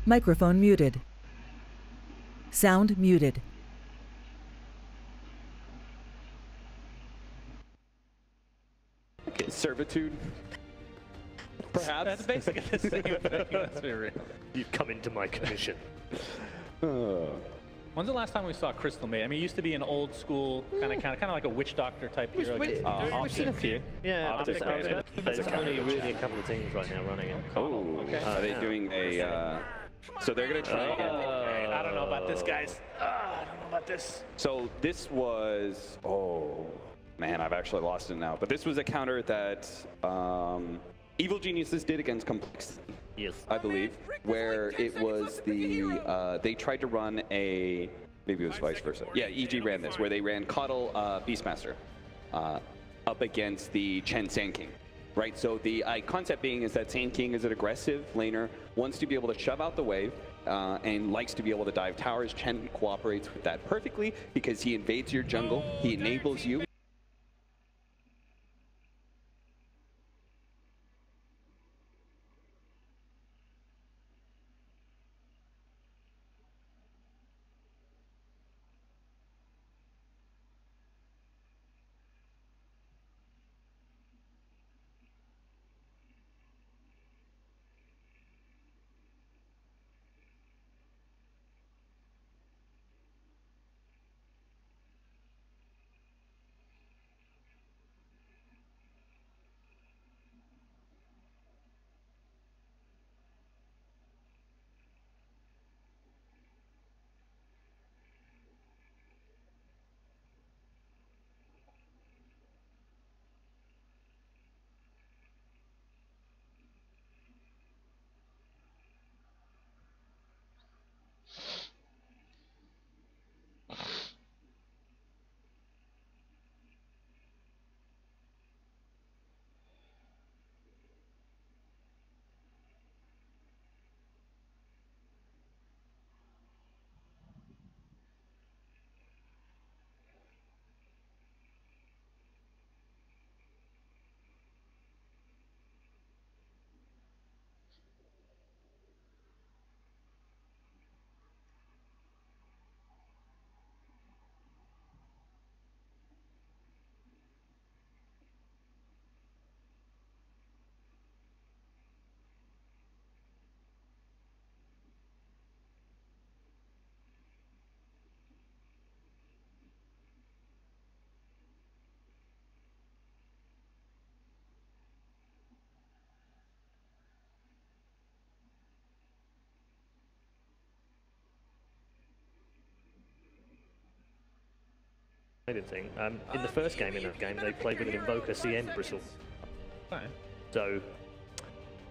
Microphone muted. Sound muted. Servitude. Perhaps. That's basically the same thing. Let's be real. You've come into my commission. When's the last time we saw Crystal Maid? I mean, it used to be an old school kind of like a witch doctor type hero. We've seen a few. Yeah, Optic Raven. there's only really a couple of teams right now running it. Oh, okay. Are they doing a? So they're gonna try. I don't know about this, guys. I don't know about this. So this was. Oh man, I've actually lost it now. But this was a counter that Evil Geniuses did against Complexity. Yes. I believe, where it was the they tried to run a, maybe it was vice versa. Yeah, EG ran this, where they ran Coddle Beastmaster up against the Chen Sand King, right? So the concept being is that Sand King is an aggressive laner, wants to be able to shove out the wave, and likes to be able to dive towers. Chen cooperates with that perfectly because he invades your jungle, he enables you. Thing. In the first game in that game, they played with an Invoker CN bristle. Fine. So,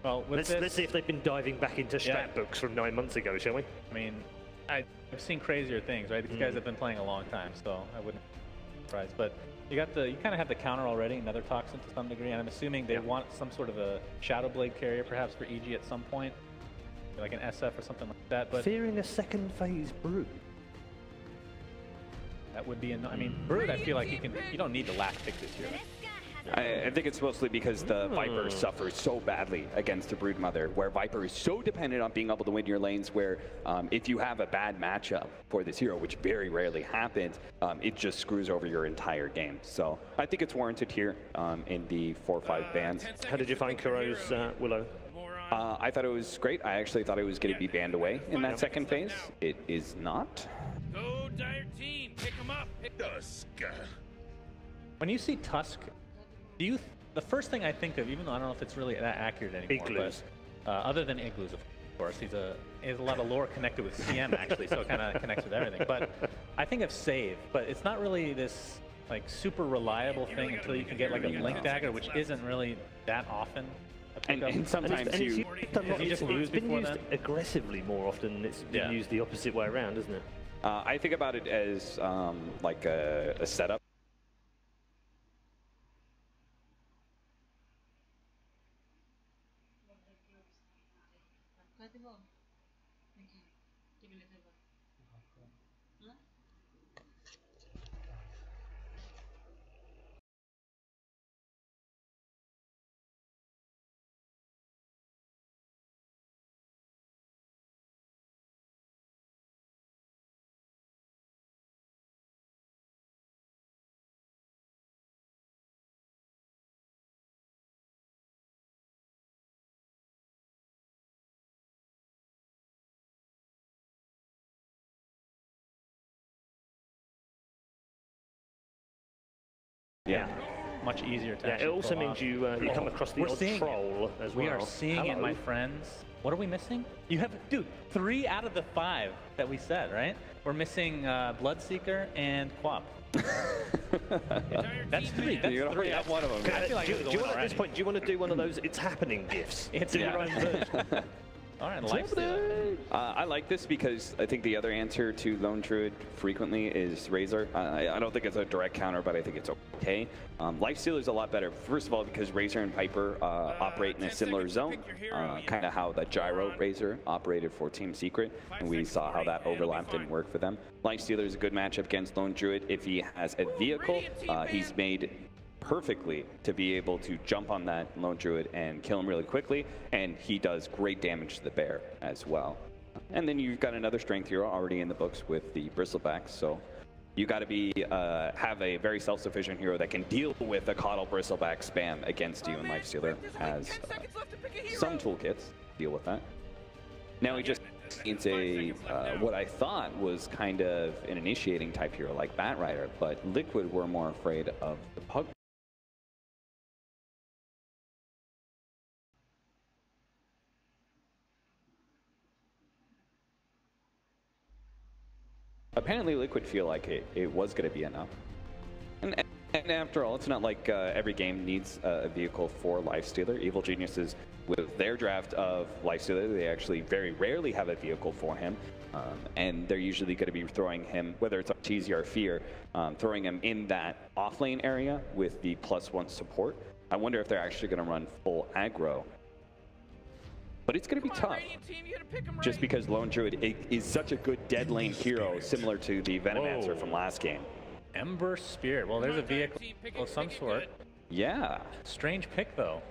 Well, let's see if they've been diving back into strat books from 9 months ago, shall we? I mean, I've seen crazier things, right? These guys have been playing a long time, so I wouldn't be surprised. But you kind of have the counter already, another toxin to some degree, and I'm assuming they want some sort of a Shadow Blade carrier, perhaps for EG at some point, like an SF or something like that. But fearing a second phase Brood. that would be I mean, Brood, I feel like you don't need the last pick this year. I think it's mostly because the Viper suffers so badly against the Brood Mother, where Viper is so dependent on being able to win your lanes, where if you have a bad matchup for this hero, which very rarely happens, it just screws over your entire game. So I think it's warranted here in the 4-5 bans. How did you find Kuro's Willow? I thought it was great. I actually thought it was going to be banned away in that second phase. It is not. Go, Dire Team, pick him up. Tusk. When you see Tusk, the first thing I think of, even though I don't know if it's really that accurate anymore, Igloos. but other than Igloos, of course, he has a lot of lore connected with CM actually, so it kind of connects with everything. But I think of Save, but it's not really this like super reliable thing until you can get like a Blink Dagger, which isn't really that often. And sometimes It's been used aggressively more often than it's been used the opposite way around, isn't it? I think about it as like a setup. Yeah. Much easier to Yeah, it actually also pull means off. you come across the We're odd seeing troll as well. We are seeing it, my friends. What are we missing? You have, dude, 3 out of the 5 that we said, right? We're missing Bloodseeker and Quap. That's 3. That's You're gonna 3. have one of them. I feel like do you want, at this point, do you want to do one of those "it's happening" gifs? It's your own version. All right, Lifestealer. I like this because I think the other answer to Lone Druid frequently is Razor. I don't think it's a direct counter, but I think it's okay. Lifestealer is a lot better. First of all, because Razor and Piper operate in a similar zone, kind of how the Gyro Razor operated for Team Secret, and we saw how that overlap didn't work for them. Lifestealer is a good matchup against Lone Druid. If he has a vehicle, he's made perfectly to be able to jump on that Lone Druid and kill him really quickly, and he does great damage to the bear as well. And then you've got another strength hero already in the books with the Bristlebacks, so you got to be have a very self-sufficient hero that can deal with a Coddle Bristleback spam against you, and Lifestealer has some toolkits to deal with that. Now he just needs a what I thought was kind of an initiating type hero like Batrider, but Liquid were more afraid of the Pug. Apparently Liquid feel like it was going to be enough. And after all, it's not like every game needs a vehicle for Lifestealer. Evil Geniuses, with their draft of Lifestealer, they actually very rarely have a vehicle for him. And they're usually going to be throwing him, whether it's Cheesy or Fear, throwing him in that off-lane area with the +1 support. I wonder if they're actually going to run full aggro. But it's going to be tough, just because Lone Druid is such a good dead lane hero, similar to the Venomancer from last game. Ember Spirit. Well, there's a vehicle of some sort. Yeah. Strange pick, though.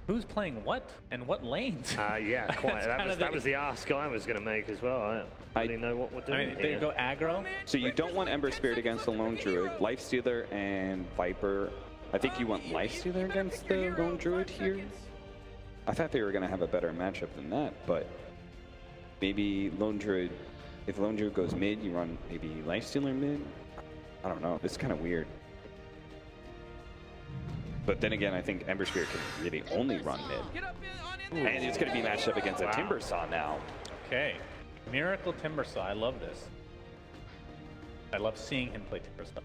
Who's playing what and what lanes? Yeah, quite. that was the ask I was going to make as well. I don't really know what we're doing. I mean, they go aggro. So you don't want Ember Spirit against the Lone Druid. Lifestealer and Viper. I think you want Lifestealer against the Lone Druid here. I thought they were going to have a better matchup than that, but maybe Lone Druid, if Lone Druid goes mid, you run maybe Lifestealer mid? I don't know. This is kind of weird. But then again, I think Ember Spirit can really only run mid. And it's going to be matched up against a Timbersaw now. Okay. Miracle Timbersaw. I love this. I love seeing him play Timbersaw.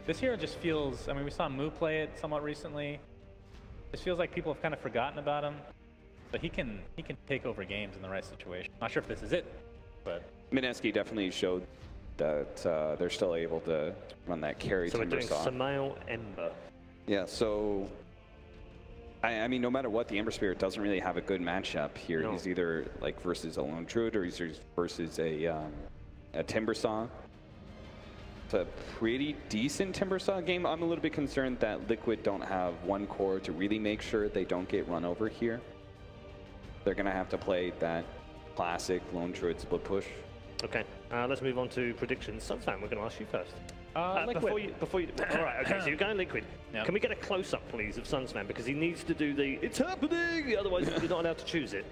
This hero just feels, I mean, we saw Moo play it somewhat recently. This feels like people have kind of forgotten about him, but he can take over games in the right situation. Not sure if this is it, but Mineski definitely showed that they're still able to run that carry Timbersaw. So we're doing Samael Ember. Yeah, so I mean, no matter what, the Ember Spirit doesn't really have a good matchup here. No. He's either like versus a Lone Druid or he's versus a Timbersaw. It's a pretty decent Timbersaw game. I'm a little bit concerned that Liquid don't have one core to really make sure they don't get run over here. They're going to have to play that classic Lone Druid split push. Okay, let's move on to predictions. Sunsman, we're going to ask you first. Liquid. Before you, all right, okay, so you're going Liquid. Yep. Can we get a close-up, please, of Sunsman? Because he needs to do the, it's happening, otherwise you're not allowed to choose it.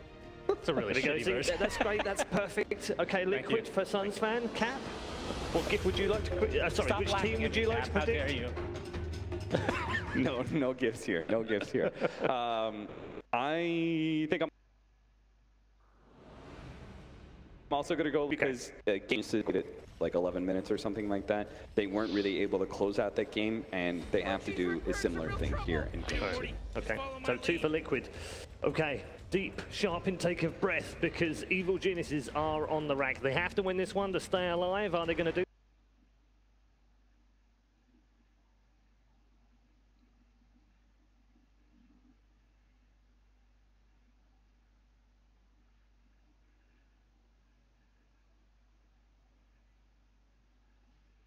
It's a really shitty version. That's great, that's perfect. Okay, Liquid for Sunsman. Cap, what gift would you like to, sorry, which team would you like to predict? How dare you? No gifts here, no gifts here. I think I'm also going to go because games did it like 11 minutes or something like that. They weren't really able to close out that game, and they have to do a similar thing here in game 2. Okay, so 2 for Liquid. Okay, deep, sharp intake of breath because Evil Geniuses are on the rack. They have to win this one to stay alive. Are they going to do?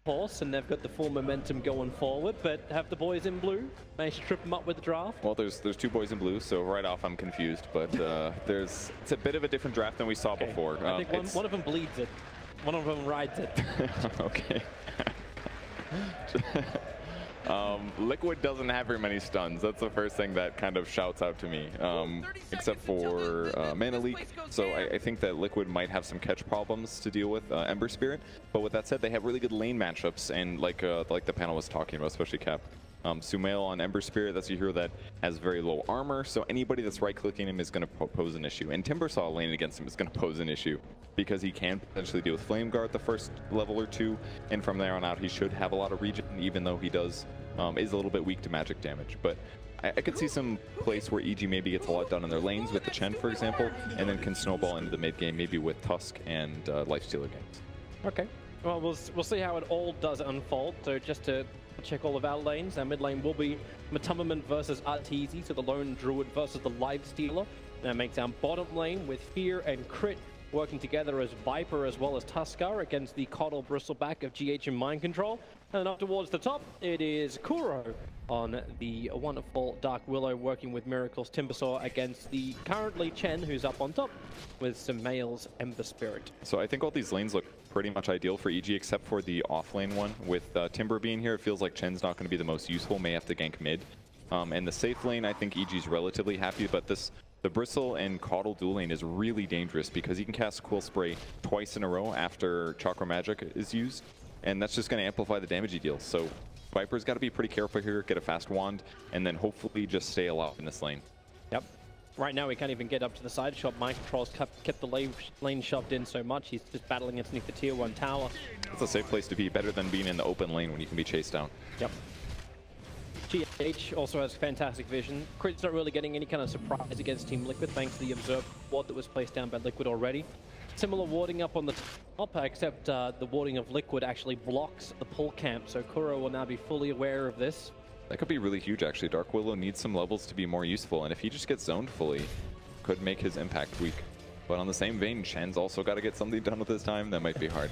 Horse, and they've got the full momentum going forward, but have the boys in blue managed to trip them up with the draft? Well, there's 2 boys in blue, so right off I'm confused, but it's a bit of a different draft than we saw before. I think one of them bleeds it, one of them rides it. Okay. Liquid doesn't have very many stuns. That's the first thing that kind of shouts out to me, except for Mana Leak. So I think that Liquid might have some catch problems to deal with Ember Spirit. But with that said, they have really good lane matchups, and like the panel was talking about, especially Cap. Sumail on Ember Spirit, that's a hero that has very low armor, so anybody that's right-clicking him is going to pose an issue. And Timbersaw lane against him is going to pose an issue, because he can potentially deal with Flame Guard the first level or two, and from there on out he should have a lot of regen, even though he is a little bit weak to magic damage. But I could see some place where EG maybe gets a lot done in their lanes with the Chen, for example, and then can snowball into the mid-game, maybe with Tusk and Lifestealer games. Okay. Well, we'll see how it all does unfold. So just to check all of our lanes, our mid lane will be Matumberman versus Arteezy, so the Lone Druid versus the Lifestealer. That makes our bottom lane with Fear and Crit working together as Viper as well as Tuskar against the Coddle Bristleback of GH and Mind Control. And up towards the top, it is Kuro on the wonderful Dark Willow working with Miracle's Timbersaw against the currently Chen, who's up on top with some Male's Ember Spirit. So I think all these lanes look pretty much ideal for EG, except for the off-lane one. With Timber being here, it feels like Chen's not going to be the most useful, may have to gank mid. And the safe lane, I think EG's relatively happy, but the Bristle and Coddle dual lane is really dangerous because he can cast Quill Spray twice in a row after Chakra Magic is used, and that's just going to amplify the damage he deals. So Viper's got to be pretty careful here, get a fast wand, and then hopefully just stay alive in this lane. Yep. Right now we can't even get up to the side shot. Mind Control's kept the lane shoved in so much, he's just battling underneath the tier 1 tower. It's a safe place to be, better than being in the open lane when you can be chased down. Yep. GH also has fantastic vision. Crit's not really getting any kind of surprise against Team Liquid thanks to the Observe ward that was placed down by Liquid already. Similar warding up on the top, except the warding of Liquid actually blocks the pull camp, so Kuro will now be fully aware of this. That could be really huge, actually. Dark Willow needs some levels to be more useful, and if he just gets zoned fully, could make his impact weak. But on the same vein, Chen's also got to get something done with his time. That might be hard.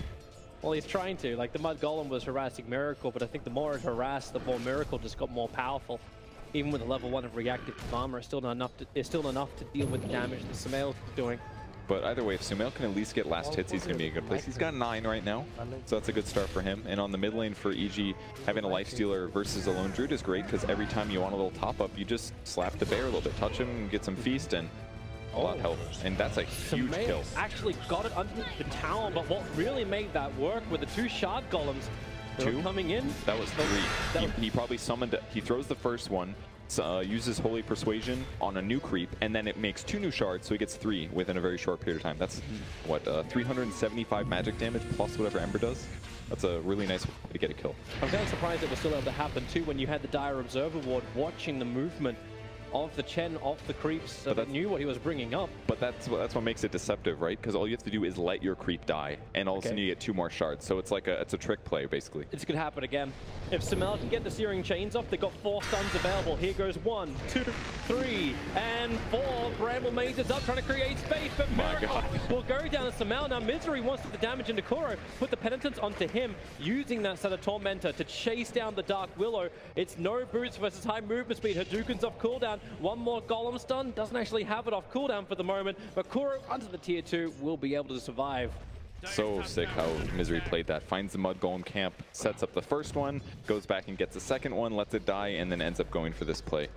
Well, he's trying to. Like, the Mud Golem was harassing Miracle, but I think the more it harassed, the more Miracle just got more powerful. Even with a level 1 of reactive armor, it's still not enough to deal with the damage that Sumail's doing. But either way, if Sumail can at least get last hits, he's going to be in a good place. He's got 9 right now, so that's a good start for him. And on the mid lane for EG, having a Lifestealer versus a Lone Druid is great, because every time you want a little top-up, you just slap the bear a little bit, touch him, get some feast, and a lot of health. And that's a huge kill. Actually got it underneath the tower, but what really made that work with the 2 Shard Golems coming in? That was 3. He probably summoned it. He throws the first one, uses Holy Persuasion on a new creep, and then it makes 2 new shards, so he gets 3 within a very short period of time. That's, what, 375 magic damage plus whatever Ember does? That's a really nice way to get a kill. I'm kind of surprised it was still able to happen too when you had the Dire Observer ward watching the movement of the Chen off the creeps, so that knew what he was bringing up. But that's what makes it deceptive, right? Because all you have to do is let your creep die, and all of a sudden you get 2 more shards. So it's like it's a trick play, basically. It's gonna happen again. If Sumail can get the Searing Chains off, they've got 4 stuns available. Here goes 1, 2, 3, and 4. Bramble Maze is up, trying to create space, but Miracle will go down to Sumail. Now Misery wants to put the damage into Kuro, put the Penitence onto him, using that set of Tormentor to chase down the Dark Willow. It's no boots versus high movement speed. Hadouken's off cooldown. 1 more Golem stun, doesn't actually have it off cooldown for the moment, but Kuro under the tier 2 will be able to survive. So sick how Misery played that. Finds the Mud Golem camp, sets up the first one, goes back and gets the second one, lets it die, and then ends up going for this play.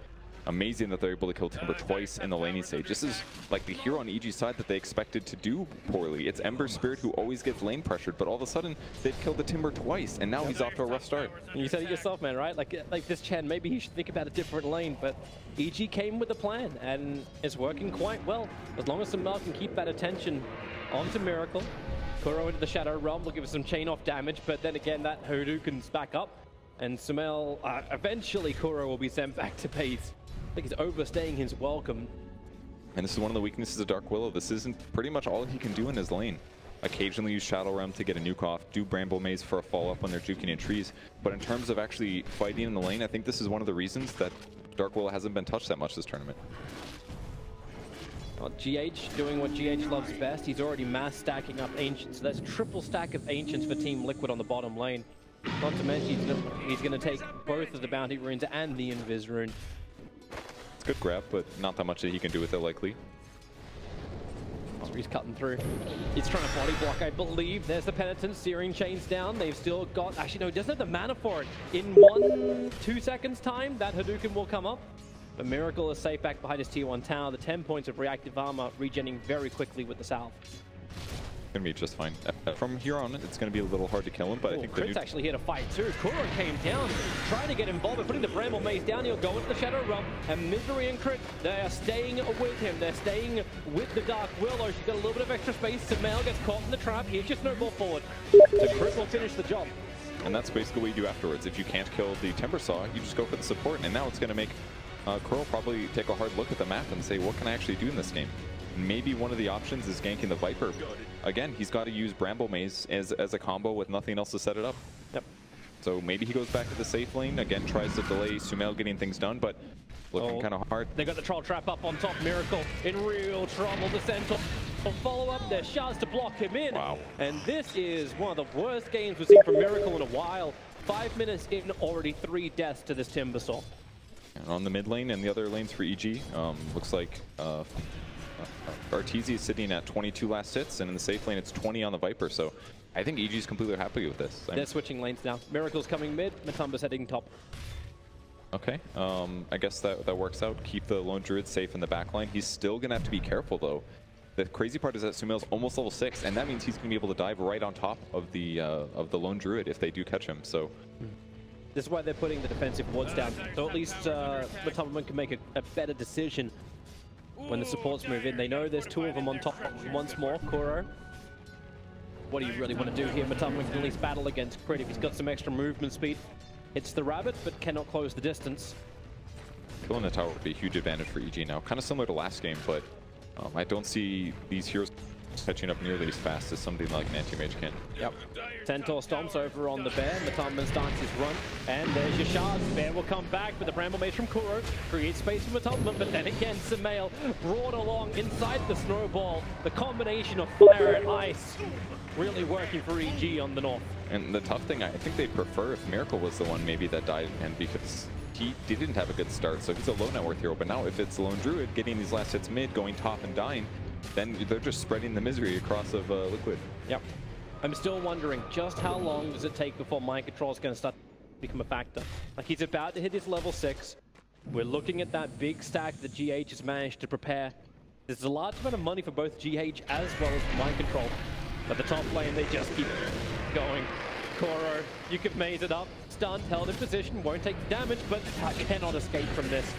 Amazing that they're able to kill Timber twice in the laning stage. This is like the hero on EG's side that they expected to do poorly. It's Ember Spirit who always gets lane pressured, but all of a sudden they've killed the Timber twice, and now he's off to a rough start. You said it yourself, man, right? Like this Chen, maybe he should think about a different lane, but EG came with a plan, and it's working quite well. As long as Sumail can keep that attention onto Miracle. Kuro into the Shadow Realm will give us some chain off damage, but then again, that Hadouken's back up, and Sumail, eventually Kuro will be sent back to base. I think he's overstaying his welcome. And this is one of the weaknesses of Dark Willow. This isn't pretty much all he can do in his lane. Occasionally use Shadow Realm to get a nuke off, do Bramble Maze for a follow-up when they're juking in trees. But in terms of actually fighting in the lane, I think this is one of the reasons that Dark Willow hasn't been touched that much this tournament. Well, GH doing what GH loves best. He's already mass stacking up Ancients. So that's triple stack of Ancients for Team Liquid on the bottom lane. Not to mention he's going to take both of the Bounty Runes and the Invis Rune. Good grab, but not that much that he can do with it, likely. He's cutting through. He's trying to body block, I believe. There's the Penitent, Searing Chains down. They've still got... Actually, no, he doesn't have the mana for it. In 1-2 seconds time, that Hadouken will come up. But Miracle is safe back behind his tier 1 tower. The 10 points of reactive armor regenerating very quickly with the salve. Gonna be just fine. From here on, it's gonna be a little hard to kill him, but I think Crit's actually here to fight too. Kuro came down, trying to get involved, but putting the Bramble Maze down. He'll go into the Shadow Realm, and Misery and Crit, they are staying with him. They're staying with the Dark Willow. She's got a little bit of extra space. Samael gets caught in the trap. Here's your snowball forward. So Crit will finish the job. And that's basically what you do afterwards. If you can't kill the Timber Saw, you just go for the support, and now it's gonna make Kuro probably take a hard look at the map and say, what can I actually do in this game? Maybe one of the options is ganking the Viper. Again, he's got to use Bramble Maze as a combo with nothing else to set it up. Yep. So maybe he goes back to the safe lane, again tries to delay Sumail getting things done, but looking kind of hard. They got the Troll Trap up on top. Miracle in real trouble. The Centaur will follow up. There's shards to block him in. Wow. And this is one of the worst games we've seen from Miracle in a while. 5 minutes in, already 3 deaths to this Timbersaw. And on the mid lane and the other lanes for EG, looks like Arteezy is sitting at 22 last hits, and in the safe lane it's 20 on the Viper, so I think EG is completely happy with this. They're switching lanes now. Miracle's coming mid, Matumba's heading top. Okay, I guess that works out. Keep the Lone Druid safe in the back line. He's still going to have to be careful, though. The crazy part is that Sumail's almost level 6, and that means he's going to be able to dive right on top of the Lone Druid if they do catch him, so... This is why they're putting the defensive wards down, so at least Matumba can make a better decision when the supports move in. They know there's 2 of them on top once more. Kuro, what do you really want to do here? Matumba can at least battle against Crit if he's got some extra movement speed. It's the rabbit, but cannot close the distance. Killing the tower would be a huge advantage for EG now. Kind of similar to last game, but I don't see these heroes catching up nearly as fast as something like an anti-mage can. Yep. Centaur stomps over on the Bear. Matumba starts his run. And there's your shards. Bear will come back with the Bramble Maze from Kuro. Creates space for Matumba, but then again, Samael brought along inside the snowball. The combination of fire and ice really working for EG on the north. And the tough thing, I think they'd prefer if Miracle was the one maybe that died, and because he didn't have a good start, so he's a low net worth hero. But now if it's the Lone Druid getting these last hits mid, going top and dying, then they're just spreading the misery across of Liquid. Yep. I'm still wondering just how long does it take before mind control is going to start to become a factor. Like, he's about to hit his level 6. We're looking at that big stack that GH has managed to prepare. There's a large amount of money for both GH as well as mind control. But the top lane, they just keep going. Kuro, you can maze it up. Stunned, held in position, won't take the damage, but cannot escape from this.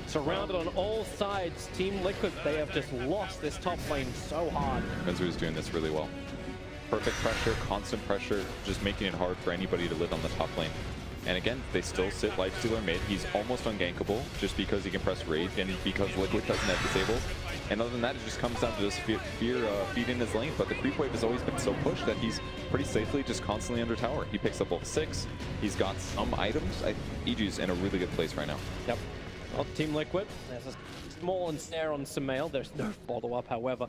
Surrounded on all sides, Team Liquid, they have just lost this top lane so hard. Mizu's doing this really well. Perfect pressure, constant pressure, just making it hard for anybody to live on the top lane. And again, they still sit Lifestealer mid. He's almost ungankable just because he can press Rage and because Liquid doesn't have disables. And other than that, it just comes down to just feeding his lane. But the creep wave has always been so pushed that he's pretty safely just constantly under tower. He picks up level 6. He's got some items. EG's in a really good place right now. Yep. Well, Team Liquid, there's a small ensnare on Samael. There's no follow-up, however.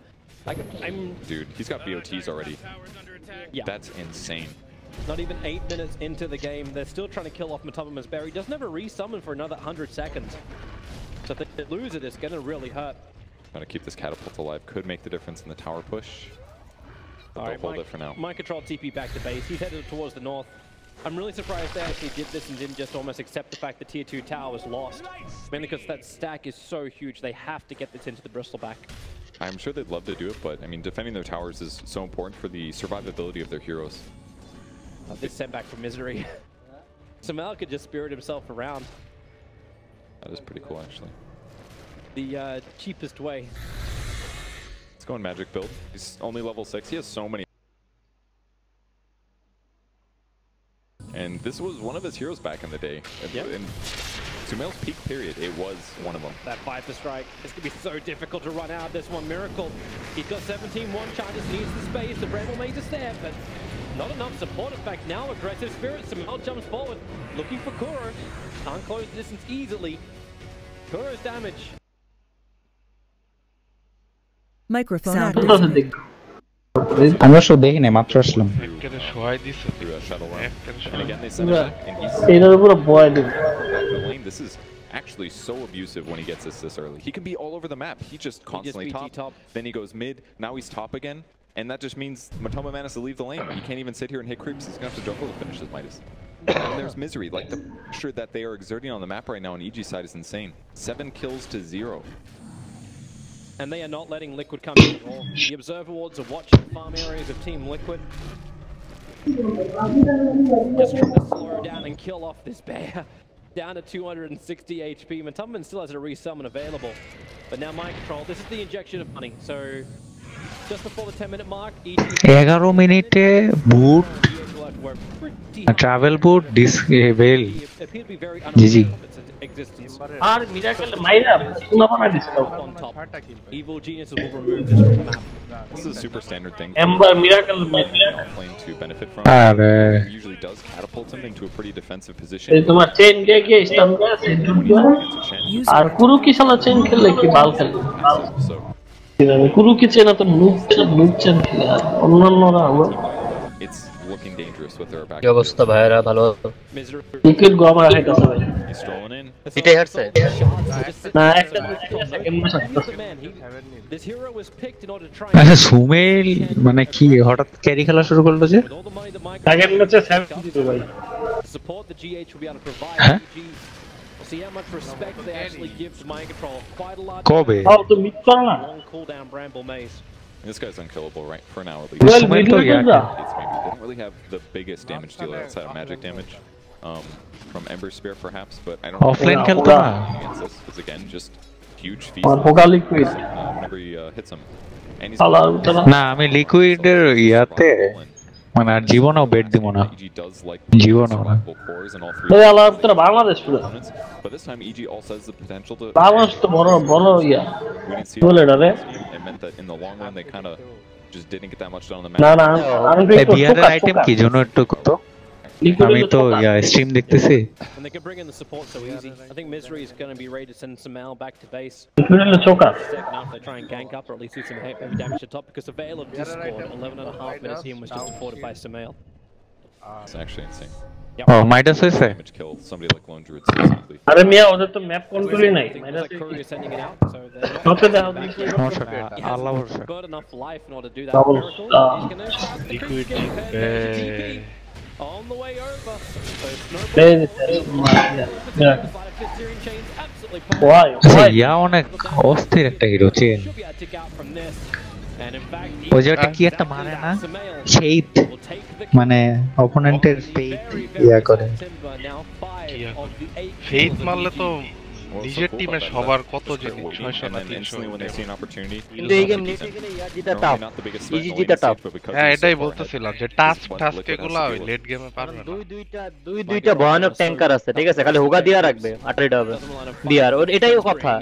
Dude, he's got BOTs already. Yeah. That's insane. Not even 8 minutes into the game, they're still trying to kill off Matumba's Berry. He doesn't have a resummon for another 100 seconds. So if they lose it, it's going to really hurt. Trying to keep this catapult alive could make the difference in the tower push. But they'll hold it for now. Mind control TP back to base. He's headed towards the north. I'm really surprised they actually did this and didn't just almost accept the fact the tier 2 tower was lost. Mainly because that stack is so huge, they have to get this into the Bristleback. I'm sure they'd love to do it, but I mean, defending their towers is so important for the survivability of their heroes. This sent back from Misery. Samael could just spirit himself around. That is pretty cool, actually. The cheapest way. Let's go in magic build. He's only level 6. He has so many. And this was one of his heroes back in the day. Yep. In Sumail's peak period, it was one of them. That Viper Strike is going to be so difficult to run out. This one, Miracle. He's got 17 one-charges, needs the space. The Bramble Maze is there, but not enough support. In fact, now aggressive Spirit. Samael jumps forward, looking for Kuro. Can't close the distance easily. Kuro's damage. Microphone activated. انا شو دهني ما بترسلم Through a shuttle run. And again, they send it back, and he's the lane. This is actually so abusive when he gets this early. He can be all over the map. He just constantly top, then he goes mid, now he's top again, and that just means Matoma manages to leave the lane. He can't even sit here and hit creeps. He's going to have to jungle to finish his Midas. And there's Misery. Like, the pressure that they are exerting on the map right now on EG side is insane. 7 kills to 0. And they are not letting Liquid come in at all. The observer wards are watching farm areas of Team Liquid. Just trying to slow down and kill off this bear. Down to 260 HP. Matoma still has a resummon available. But now Mind Control, this is the injection of money. So, just before the 10-minute mark, 11 minute boot, travel boot, disable. GG. R miracle মাইরা পুনা বানা দিছিল Evil geniuses will remove this from the map. This is a super standard thing. Amber Miracle Playing to benefit from. Usually does catapult him into a pretty defensive position. এই তোমার chain গিয়ে stamp গিয়ে centre আর কুরু কি শালা chain খেললে কি বাল খেলে কুরু কি চেইন তো নুব চেইন খেলে অন্যান্যরা It's looking dangerous with their back. কি অবস্থা ভাইরা ভালো টিকেট গো আমার হাইতাছে ভাই He's strolling in. এটাই হারছে না একটা second match This hero was picked in order to try আচ্ছা সুমেল মানে কি হঠাৎ ক্যারি খেলা শুরু করলো যে সেকেন্ড ম্যাচে 70 ভাই support the GH will be able to provide. We'll see how much respect they actually give to Mind Control. Quite a lot. কবে তো মিট করো না Long cooldown Bramble Maze. This guy's unkillable right for now at least. Well, সুমেল তো They don't really have the biggest damage dealer outside of magic damage. From Ember Spear perhaps, but I don't Offline খেলতো না against this because again just huge feast whenever he hits him. And he's না আমি লিকুইডের ইয়াতে মানে আর জীবনও bet দিব না EG does like জীবনও না cores and all এই আলা তোরা বাংলাদেশ পুরো but this time EG also has the potential to Bangladesh তো বড় বড় ইয়া বলে এটা রে it meant that in the long run they kind of just didn't get that much done on the map. না না আমি এই বিয়ারের আইটেম কি জন্য একটু কত আমি তো ইয়া স্ট্রিম দেখতেছি And they can bring in the support so easy. I think Misery is going to be ready to send Samal back to base. লিকুইডের চোকা Second half they try and gank up or at least do some heavy damage at top because the Veil of Discord 11.5 minutes in was just supported by Samal. It's actually insane. ও মাইটাস হইছে Damage kill somebody like Lone Druid specifically. আরে মিয়া ওদের তো map কন্ট্রোলই নাই Like Courier sending it out, so নতে দাও সমস্যা নেই আল্লাহ ভরসা got enough life in order to do that miracle. He's going to liquid on the way over. আচ্ছা ইয়া অনেক অস্থির একটা হিরো চেন ওই যে কি একটা মানে না শেপ মানে অপোনেন্টের ফেথ ইয়া করে ফেথ মারলে তো নিজের টিমের সবার কত জানি 600 না 300 কিন্তু এই গেম নিতে গেলে ইয়া জিতা টাফ ইজি জিতা টাফ হ্যাঁ এটাই বলতেছিলাম যে টাস্ক এগুলো ওই লেট গেমে পারবে না দুইটা ভয়ানক ট্যাঙ্কার আছে ঠিক আছে খালি হোগা দিয়া রাখবে আটরেড হবে বিয়ার ওর এটাই কথা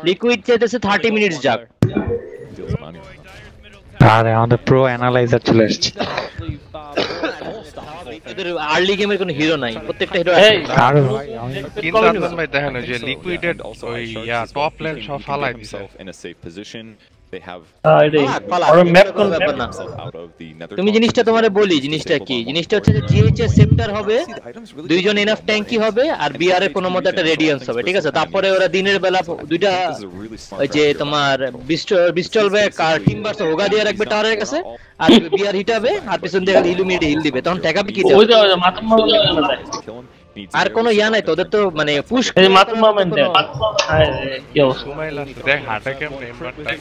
লিকুইড চাইতেছে 30 মিনিটস যাক আরে আমাদের প্রো অ্যানালাইজার চলে আসছে এদের আর্লি গেমের কোনো হিরো নাই প্রত্যেকটা হিরো আছে আর কিন্তু আদন ভাই দেখেন যে লিকুইডেড ওই ইয়া টপ লেন সব ফালাই দিছে in a safe position. They have তুমি জিনিসটা তোমারে বলি জিনিসটা কি জিনিসটা হচ্ছে যে জিএইচ এর সেপ্টার হবে দুইজন এনাফ ট্যাঙ্কি হবে আর বিআর এর কোনো মতে একটা রেডিয়েন্স হবে ঠিক আছে তারপরে ওরা দিনের বেলা দুইটা ওই যে তোমার বিস্টল ব্যাক আর টিম্বারস হোগা দিয়ে রাখবে টাওয়ারের কাছে আর বিআর হিটাবে আর পিছন দিয়ে ইলুমিনেটি হিল দিবে তখন টেকআপ কি ওই যে মাথা আর কোনো ইয়া নাই তোদের তো মানে পুশ এই মাথা মোমেন্ট কি অবস্থা সুমাইল আছে দেখ হার্ট অ্যাটাক নেম্বারটা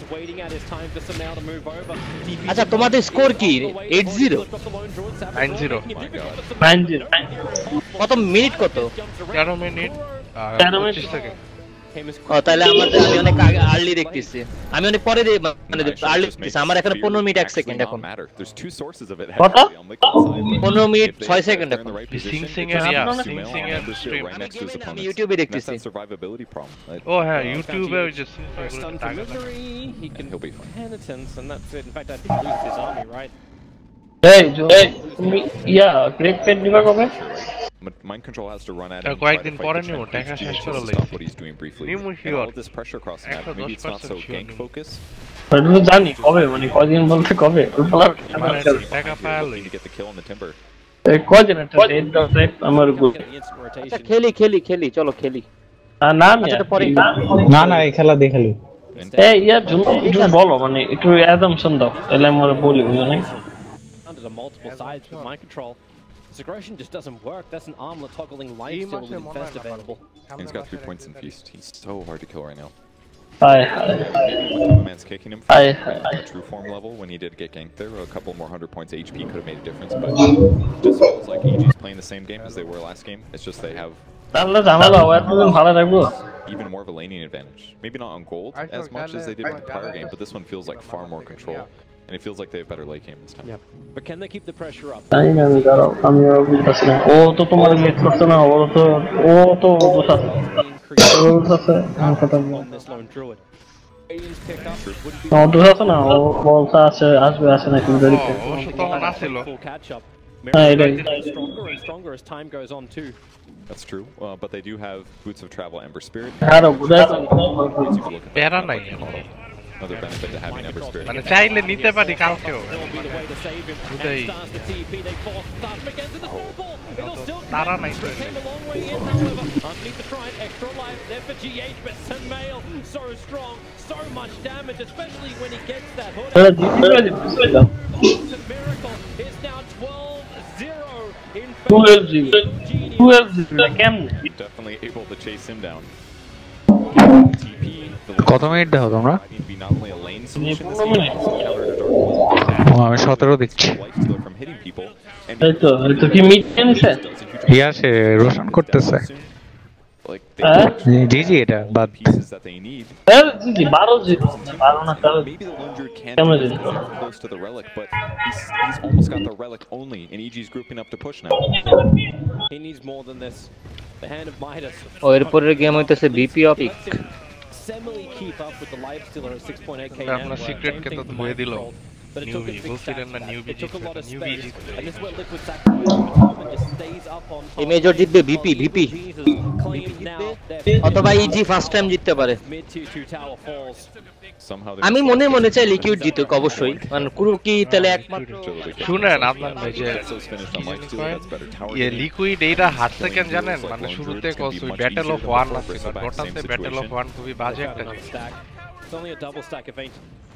আচ্ছা তোমাদের স্কোর কি 80 90 কত মিনিট কত 13 মিনিট 25 সেকেন্ড ও তাহলে আমি অনেক আর্লি দেখতেছি আমি অনেক পরে মানে আর্লি দেখতেছি আমার এখন 15 মিনিট 1 সেকেন্ড এখন কত 15 মিনিট 6 সেকেন্ড এখন সিং এর স্ট্রিম আমি ইউটিউবে দেখতেছি ও হ্যাঁ ইউটিউবে ওই যে he can be penitence and that's it in fact I think he loses his army right hey তুমি ইয়া ব্রেক পেন নিবা কবে Mind Control has to run at him. কয়েকদিন পরে নিও টাকা শেষ করে লই what he's doing briefly. All this pressure across the map. Maybe it's not so gank focused. আমি জানি কবে মানে কয়দিন বলতে কবে টাকা পাইলে to get the kill on the timber. এই কয়দিন একটা ডেট আমার গ্রুপ আচ্ছা খেলি চলো খেলি না না না এই খেলা দেখালি ইয়ার জন্য একটু বলো মানে একটু অ্যাজাম্পশন দাও তাহলে আমরা বলি বুঝলে under the multiple sides with mind control. This aggression just doesn't work. That's an armlet toggling life still with Infest available. He's got 3 points in Feast. He's so hard to kill right now. Man's kicking him from a true form level when he did get ganked there. A couple more 100 points HP could have made a difference, but it just feels like EG's playing the same game as they were last game. It's just they have even more of a laning advantage. Maybe not on gold as much as they did with the prior game, but this one feels like far more control. And it feels like they have better late game this time. Yep. But can they keep the pressure up? On this lone druid. Full catch up. Stronger and stronger as time goes on too. That's true, but they do have Boots of Travel, Ember Spirit. Another benefit to having Ember Spirit. মানে চাইলে নিতে পারি কালকেও তারা নাই তো underneath the trident, extra life there for GH, but Samael so strong, so much damage, especially when he gets that hood. Miracle is now 12-0 in favor. Definitely able to chase him down. কত minute দেখো তোমরা আমি 17 দেখছি তো কি meet নিছে ইয়া সে রোশন করতেছে জি জি এটা বাদ জি 12 না তাহলে close to the relic, but he's almost got the relic only, and EG's grouping up to push now. He needs more than this. The hand of Midas. এরপরের গেম হইতেছে BP off-peak Semi keep up with the life stealer at 6.8k. আপনার secret কে তো ধুয়ে দিল But it took a big stats for that. It took a lot of space, and this is where Liquid sacrifice and just stays up on top. এই major জিতবে BP BP অথবা easy first time জিততে পারে আমি মনে মনে চাই liquid জিতুক অবশ্যই মানে কুরুকি তাহলে একমাত্র শুনেন আপনার ভাই যে এই লিকুইড এইটা হারছে কেন জানেন মানে শুরুতে কস ওই ব্যাটল অফ ওয়ান আছে ডটাতে ব্যাটল অফ ওয়ান খুবই বাজে একটা জিনিস It's only a double stack event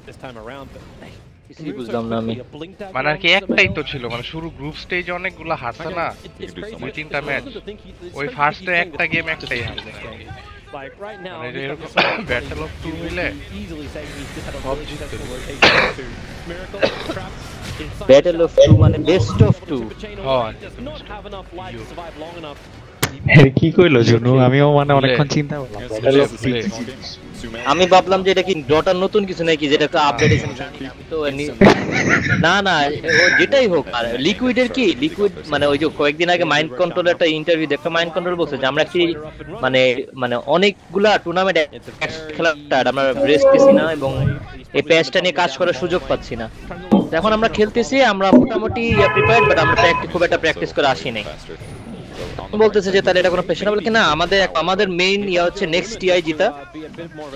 this time around, but কিছুই বুঝলাম না আমি মানে আর কি একটাই তো ছিল মানে শুরু গ্রুপ স্টেজে অনেকগুলো হারছে না দুই তিনটা ম্যাচ ওই ফার্স্টে একটা গেম একটাই হারছে like right now battle of 2 মিলে Miracle trap ব্যাটল অফ 2 মানে বেস্ট অফ 2 হয় not have enough life to survive long enough. কি কইলো জুনু আমিও মানে অনেকক্ষণ চিন্তা করলাম আমি ভাবলাম যে এটা কি ডটার নতুন কিছু নাকি যেটা তো আপডেট তো না না যেটাই হোক আর লিকুইডের কি লিকুইড মানে ওই যে কয়েকদিন আগে মাইন্ড কন্ট্রোলের একটা ইন্টারভিউ দেখে মাইন্ড কন্ট্রোল বলছে যে আমরা কি মানে মানে অনেকগুলা টুর্নামেন্ট খেলাটা আমরা রেস্ট পেছি না এবং এই প্যাচটা নিয়ে কাজ করার সুযোগ পাচ্ছি না এখন আমরা খেলতেছি আমরা মোটামুটি প্রিপেয়ার্ড বাট আমরা খুব একটা প্র্যাকটিস করে আসি নাই বলতেছে যে তাহলে এটা কোনো প্রেশার বলে কি না আমাদের মেইন ইয়া হচ্ছে নেক্সট টিআই জিতা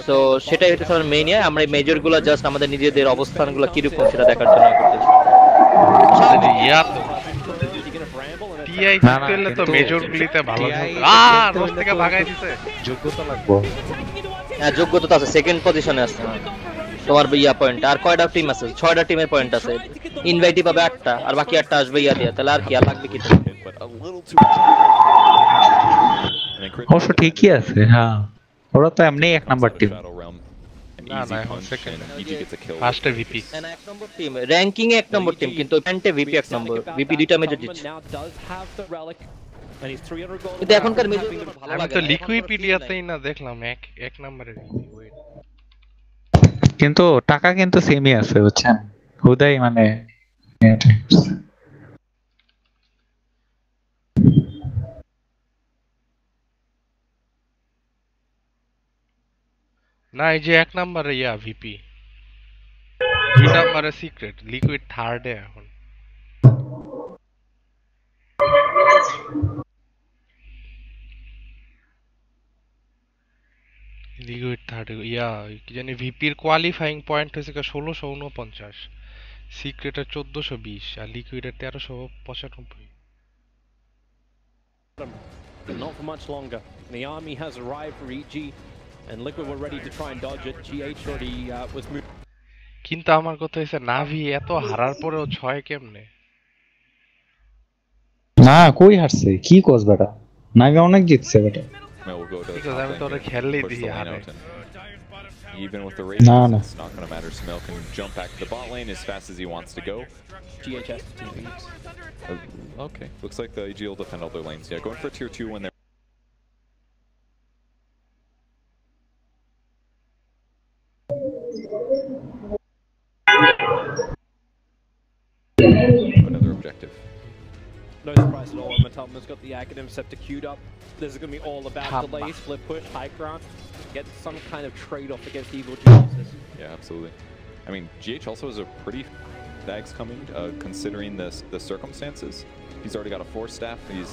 সো সেটাই হচ্ছে আমাদের মেইন ইয়া আমরা মেজরগুলো জাস্ট আমাদের নিজেদের অবস্থানগুলো কি রকম সেটা দেখার জন্য করতেছি ইয়া তো টিআই জিতলে তো মেজরগুলিতে ভালো থাকে রোজ থেকে ভাগাই দিতে যোগ্যতা লাগবে হ্যাঁ যোগ্যতা তো আছে সেকেন্ড পজিশনে আছে তোমার ইয়া পয়েন্ট আর কয়টা টিম আছে 6টা টিমের পয়েন্ট আছে ইনভাইটই পাবে 8টা আর বাকি 8টা আসবে ইয়া দিয়ে তাহলে আর কি আর লাগবে কি অবশ্য ঠিকই আছে হ্যাঁ ওরা তো এমনি এক নাম্বার টিম না না এখন সেকেন্ড ফার্স্টে ভিপি না এক নম্বর টিম র‍্যাঙ্কিং এ এক নম্বর টিম কিন্তু পয়েন্টে ভিপি এক নম্বর ভিপি দুইটা মেজর জিতছে কিন্তু এখনকার মেজর ভালো লাগে আমি তো লিকুইপিডিয়াতেই না দেখলাম এক নম্বরে ভিপি কিন্তু টাকা কিন্তু সেমই আছে বুঝছেন হুদাই মানে না এই যে এক নম্বরে ইয়া ভিপি দুই নম্বরে সিক্রেট লিকুইড থার্ডে এখন লিকুইড থার্ডে ইয়া কি জানি ভিপির কোয়ালিফাইং পয়েন্ট হয়েছে 1649 সিক্রেটের 1420 আর লিকুইডের 1395 but not for much longer. The army has arrived for EG, and Liquid were ready to try and dodge it. GH already was moved. কিন্তু আমার কথা হইছে নাভি এত হারার পরেও 6 কেমনে? না কই হারছে কি কস বেটা নাভি অনেক জিতছে বেটা because আমি তো ওরে খেললেই দিই হারে even with the radius it's not going to matter. Smell can jump back to the bot lane as fast as he wants to go. GHS to leads. Okay, looks like the EG will defend all their lanes. Yeah, going for tier 2 when they're another objective. No surprise at all. Matama's got the Academ Scepter queued up. This is going to be all about delays, flip push, high ground, get some kind of trade-off against Evil Geniuses. Yeah, absolutely. I mean, GH also has a pretty bags coming, considering the circumstances. He's already got a 4 staff. He's